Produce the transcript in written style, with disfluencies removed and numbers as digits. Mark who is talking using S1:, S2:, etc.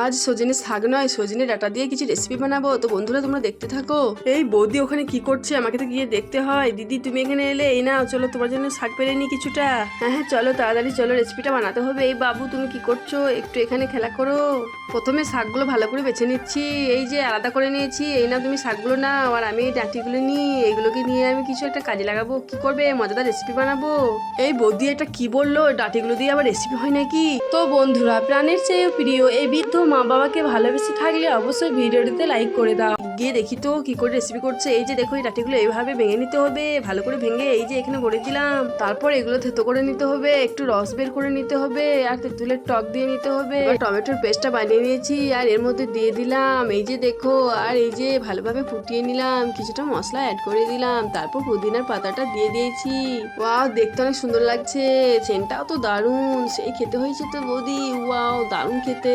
S1: আজ সজনে শাক নয়, সজনে ডাঁটা দিয়ে কিছু রেসিপি বানাবো। তো বন্ধুরা তোমরা দেখতে থাকো। এই বৌদি ওখানে কি করছে আমাকে তো গিয়ে দেখতে হয়। দিদি তুমি এখানে এলে, এই না চলো তোমার জন্য শাক পেরে নি কিছুটা। হ্যাঁ হ্যাঁ চলো তাড়াতাড়ি চলো, রেসিপিটা বানাতে হবে। এই বাবু তুমি কি করছো? একটু এখানে খেলা করো। প্রথমে শাকগুলো ভালো করে বেছে নিচ্ছি, এই যে আলাদা করে নিয়েছি। এই না তুমি শাকগুলো নাও, আর আমি এই ডাঁটিগুলো নিই। এইগুলোকে নিয়ে আমি কিছু একটা কাজে লাগাবো। কি করবে? মজাদার রেসিপি বানাবো। এই বৌদি এটা কি বললো? ডাঁটিগুলো দিয়ে আবার রেসিপি হয় নাকি? তো বন্ধুরা, প্রাণের চেয়েও প্রিয় এই বৃদ্ধ মা বাবাকে ভালোবেসে থাকলে অবশ্যই ভিডিওটিতে লাইক করে দাও। গিয়ে দেখি তো কি করে রেসিপি করছে। এই যে দেখো, এই ডাঁটিগুলো এইভাবে ভেঙে নিতে হবে, ভালো করে ভেঙে এই যে এখানে ভরে দিলাম। তারপর এগুলো থেতো করে নিতে হবে, একটু রস বের করে নিতে হবে, আর তেঁতুলের টক দিয়ে নিতে হবে। টমেটোর পেস্টটা বানিয়ে নিয়েছি আর এর মধ্যে দিয়ে দিলাম, এই যে দেখো। আর এই যে ভালোভাবে ফুটিয়ে নিলাম, কিছুটা মশলা অ্যাড করে দিলাম, তারপর পুদিনার পাতাটা দিয়ে দিয়েছি। ওয়াও, দেখতে অনেক সুন্দর লাগছে, সেন্টটাও তো দারুণ। সেই খেতে হয়েছে তো বৌদি, ওয়াও দারুণ খেতে।